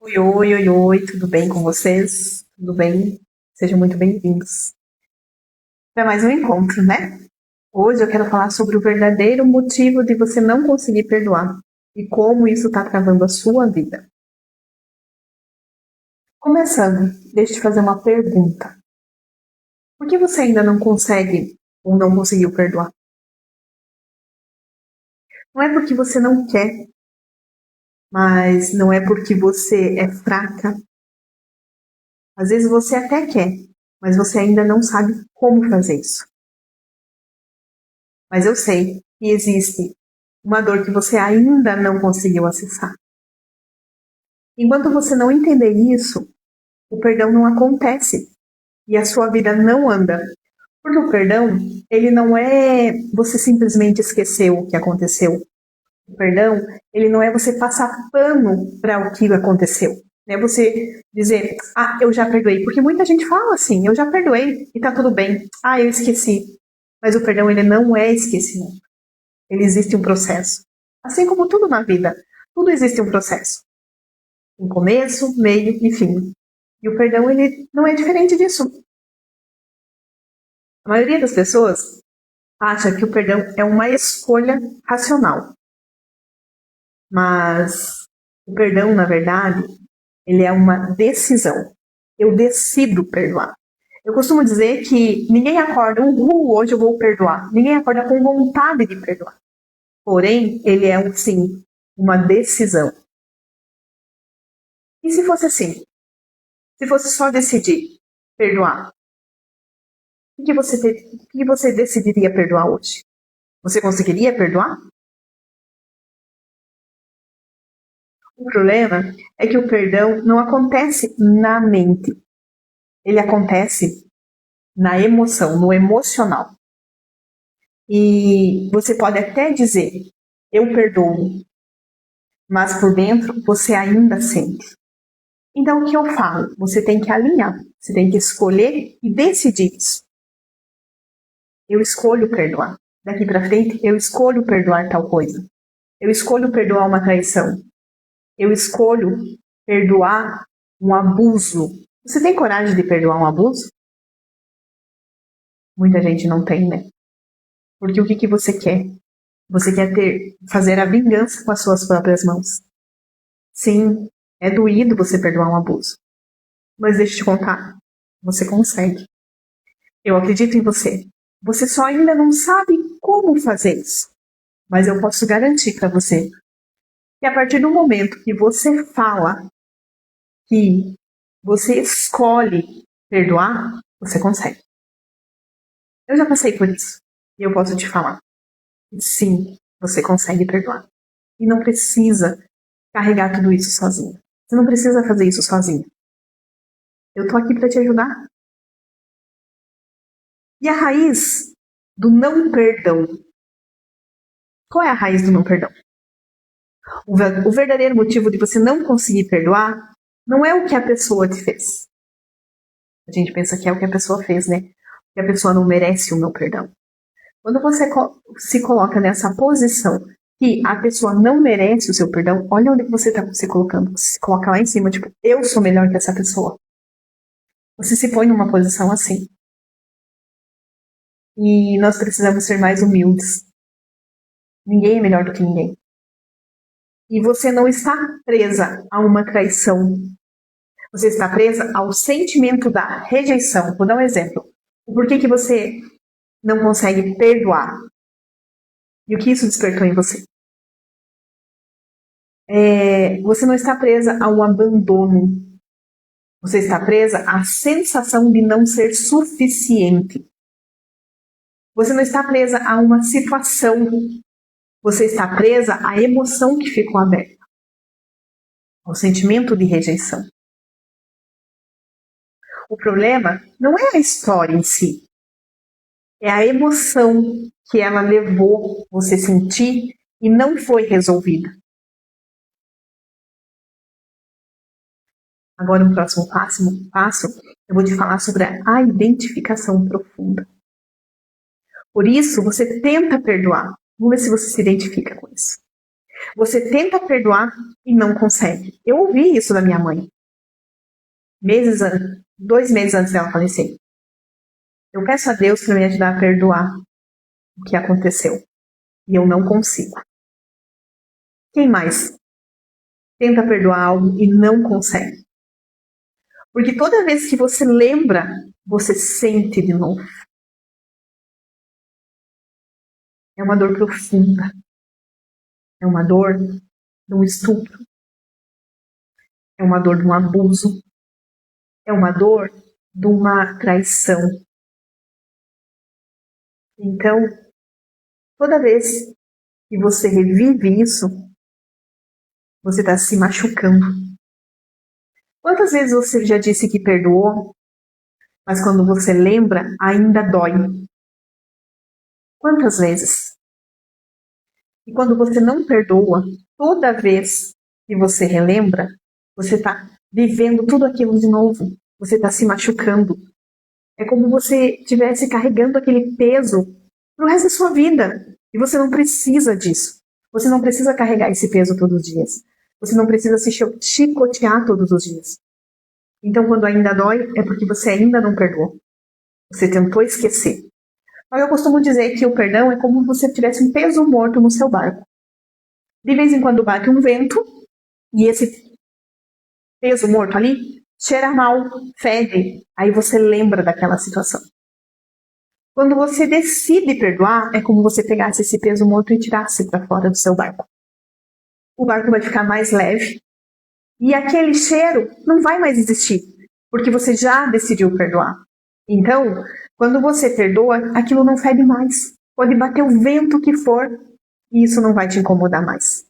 Oi, oi, oi, oi, tudo bem com vocês? Tudo bem? Sejam muito bem-vindos. Para mais um encontro, né? Hoje eu quero falar sobre o verdadeiro motivo de você não conseguir perdoar e como isso está travando a sua vida. Começando, deixa eu te fazer uma pergunta. Por que você ainda não consegue ou não conseguiu perdoar? Não é porque você não quer, mas não é porque você é fraca. Às vezes você até quer, mas você ainda não sabe como fazer isso. Mas eu sei que existe uma dor que você ainda não conseguiu acessar. Enquanto você não entender isso, o perdão não acontece e a sua vida não anda. Porque o perdão, ele não é você simplesmente esquecer o que aconteceu. O perdão, ele não é você passar pano para o que aconteceu. É você dizer, eu já perdoei. Porque muita gente fala assim, eu já perdoei e tá tudo bem. Eu esqueci. Mas o perdão, ele não é esquecimento. Ele existe um processo. Assim como tudo na vida, tudo existe um processo. Um começo, meio e fim. E o perdão, ele não é diferente disso. A maioria das pessoas acha que o perdão é uma escolha racional. Mas o perdão, na verdade, ele é uma decisão. Eu decido perdoar. Eu costumo dizer que ninguém acorda, hoje eu vou perdoar. Ninguém acorda com vontade de perdoar. Porém, ele é sim, uma decisão. E se fosse assim? Se fosse só decidir perdoar, o que você decidiria perdoar hoje? Você conseguiria perdoar? O problema é que o perdão não acontece na mente. Ele acontece na emoção, no emocional. E você pode até dizer, eu perdoo, mas por dentro você ainda sente. Então, o que eu falo? Você tem que alinhar, você tem que escolher e decidir isso. Eu escolho perdoar. Daqui para frente, eu escolho perdoar tal coisa. Eu escolho perdoar uma traição. Eu escolho perdoar um abuso. Você tem coragem de perdoar um abuso? Muita gente não tem, né? Porque o que você quer? Você quer fazer a vingança com as suas próprias mãos. Sim, é doído você perdoar um abuso. Mas deixa eu te contar, você consegue. Eu acredito em você. Você só ainda não sabe como fazer isso. Mas eu posso garantir para você que a partir do momento que você fala que você escolhe perdoar, você consegue. Eu já passei por isso. E eu posso te falar. Sim, você consegue perdoar. E não precisa carregar tudo isso sozinho. Você não precisa fazer isso sozinho. Eu tô aqui para te ajudar. E a raiz do não perdão? Qual é a raiz do não perdão? O verdadeiro motivo de você não conseguir perdoar não é o que a pessoa te fez. A gente pensa que é o que a pessoa fez, né? Que a pessoa não merece o meu perdão. Quando você se coloca nessa posição que a pessoa não merece o seu perdão, olha onde você está se colocando. Você se coloca lá em cima, tipo, eu sou melhor que essa pessoa. Você se põe numa posição assim. E nós precisamos ser mais humildes. Ninguém é melhor do que ninguém. E você não está presa a uma traição. Você está presa ao sentimento da rejeição. Vou dar um exemplo. Por que você não consegue perdoar? E o que isso despertou em você? Você não está presa a um abandono. Você está presa à sensação de não ser suficiente. Você não está presa a uma situação. Você está presa à emoção que ficou aberta. Ao sentimento de rejeição. O problema não é a história em si. É a emoção que ela levou você a sentir e não foi resolvida. Agora, no próximo passo, eu vou te falar sobre a identificação profunda. Por isso, você tenta perdoar. Vamos ver se você se identifica com isso. Você tenta perdoar e não consegue. Eu ouvi isso da minha mãe. 2 meses antes dela falecer. Eu peço a Deus para me ajudar a perdoar o que aconteceu. E eu não consigo. Quem mais tenta perdoar algo e não consegue? Porque toda vez que você lembra, você sente de novo. É uma dor profunda. É uma dor de um estupro. É uma dor de um abuso. É uma dor de uma traição. Então, toda vez que você revive isso, você está se machucando. Quantas vezes você já disse que perdoou, mas quando você lembra, ainda dói? Quantas vezes? E quando você não perdoa, toda vez que você relembra, você está vivendo tudo aquilo de novo. Você está se machucando. É como você estivesse carregando aquele peso pro resto da sua vida. E você não precisa disso. Você não precisa carregar esse peso todos os dias. Você não precisa se chicotear todos os dias. Então, quando ainda dói, é porque você ainda não perdoou. Você tentou esquecer. Mas eu costumo dizer que o perdão é como se você tivesse um peso morto no seu barco. De vez em quando bate um vento e esse peso morto ali cheira mal, fede. Aí você lembra daquela situação. Quando você decide perdoar, é como você pegasse esse peso morto e tirasse para fora do seu barco. O barco vai ficar mais leve e aquele cheiro não vai mais existir, porque você já decidiu perdoar. Então, quando você perdoa, aquilo não fede mais. Pode bater o vento que for e isso não vai te incomodar mais.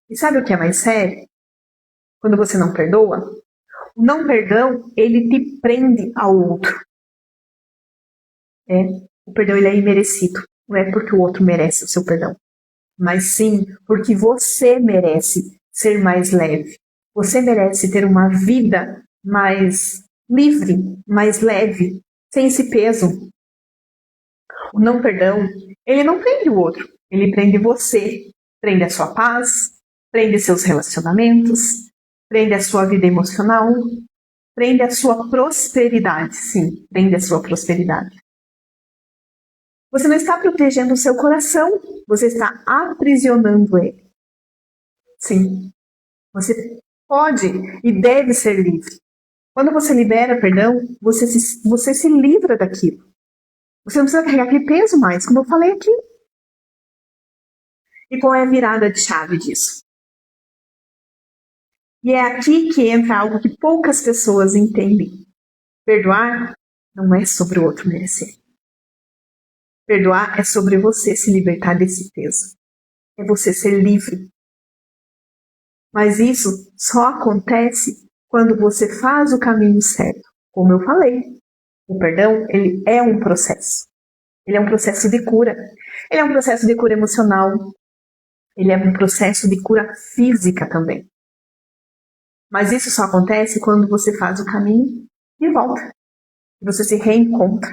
E sabe o que é mais sério? Quando você não perdoa, o não perdão, ele te prende ao outro. O perdão ele é imerecido. Não é porque o outro merece o seu perdão, mas sim porque você merece ser mais leve. Você merece ter uma vida mais livre, mais leve, sem esse peso. O não perdão, ele não prende o outro, ele prende você. Prende a sua paz, prende seus relacionamentos, prende a sua vida emocional, prende a sua prosperidade. Sim, prende a sua prosperidade. Você não está protegendo o seu coração, você está aprisionando ele. Sim, você pode e deve ser livre. Quando você libera perdão, você se livra daquilo. Você não precisa carregar aquele peso mais, como eu falei aqui. E qual é a virada de chave disso? E é aqui que entra algo que poucas pessoas entendem. Perdoar não é sobre o outro merecer. Perdoar é sobre você se libertar desse peso. É você ser livre. Mas isso só acontece quando você faz o caminho certo. Como eu falei, o perdão, ele é um processo. Ele é um processo de cura. Ele é um processo de cura emocional. Ele é um processo de cura física também. Mas isso só acontece quando você faz o caminho de volta. E você se reencontra.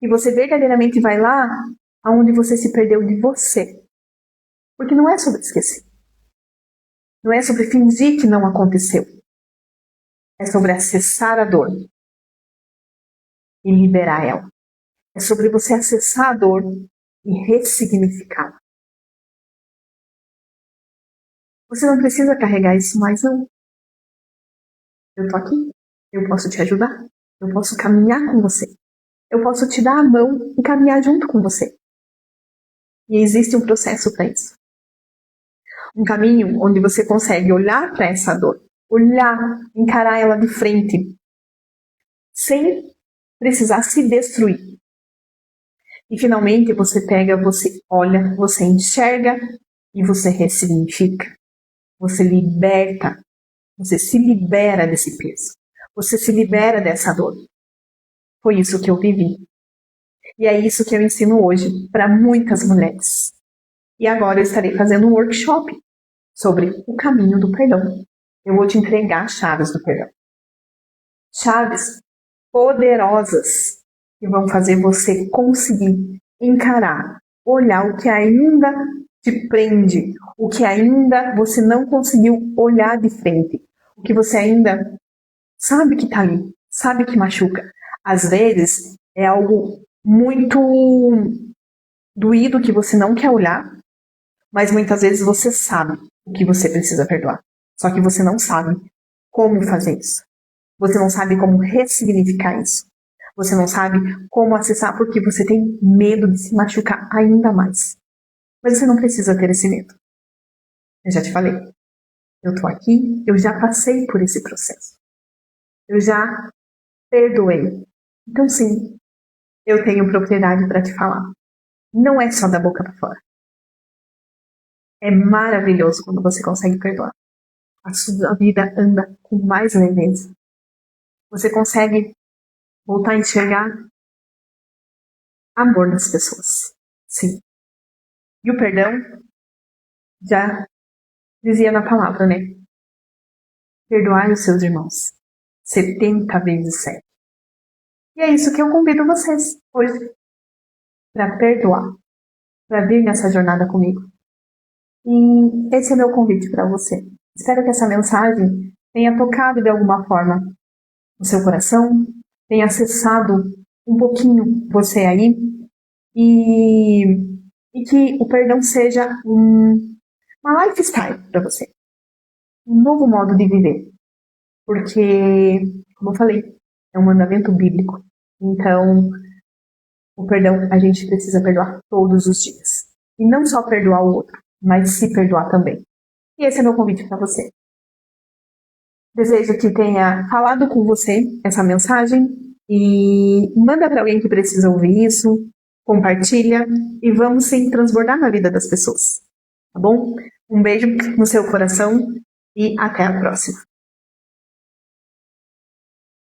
E você verdadeiramente vai lá aonde você se perdeu de você. Porque não é sobre esquecer. Não é sobre fingir que não aconteceu. É sobre acessar a dor e liberar ela. É sobre você acessar a dor e ressignificá-la. Você não precisa carregar isso mais, não. Eu tô aqui. Eu posso te ajudar. Eu posso caminhar com você. Eu posso te dar a mão e caminhar junto com você. E existe um processo para isso. Um caminho onde você consegue olhar para essa dor, olhar, encarar ela de frente, sem precisar se destruir. E finalmente você pega, você olha, você enxerga e você ressignifica. Você liberta, você se libera desse peso. Você se libera dessa dor. Foi isso que eu vivi. E é isso que eu ensino hoje para muitas mulheres. E agora eu estarei fazendo um workshop sobre o caminho do perdão. Eu vou te entregar chaves do perdão. Chaves poderosas que vão fazer você conseguir encarar, olhar o que ainda te prende, o que ainda você não conseguiu olhar de frente, o que você ainda sabe que tá ali, sabe que machuca. Às vezes é algo muito doído que você não quer olhar, mas muitas vezes você sabe o que você precisa perdoar. Só que você não sabe como fazer isso. Você não sabe como ressignificar isso. Você não sabe como acessar porque você tem medo de se machucar ainda mais. Mas você não precisa ter esse medo. Eu já te falei. Eu tô aqui, eu já passei por esse processo. Eu já perdoei. Então sim, eu tenho propriedade para te falar. Não é só da boca para fora. É maravilhoso quando você consegue perdoar. A sua vida anda com mais leveza. Você consegue voltar a enxergar amor nas pessoas. Sim. E o perdão, já dizia na palavra, né? Perdoai os seus irmãos. 70 vezes 7. E é isso que eu convido vocês hoje. Para perdoar. Para vir nessa jornada comigo. E esse é meu convite para você. Espero que essa mensagem tenha tocado de alguma forma no seu coração, tenha acessado um pouquinho você aí e que o perdão seja uma lifestyle para você, um novo modo de viver, porque, como eu falei, é um mandamento bíblico, então o perdão a gente precisa perdoar todos os dias, e não só perdoar o outro, mas se perdoar também. E esse é meu convite para você. Desejo que tenha falado com você essa mensagem e manda para alguém que precisa ouvir isso, compartilha e vamos sim transbordar na vida das pessoas, tá bom? Um beijo no seu coração e até a próxima.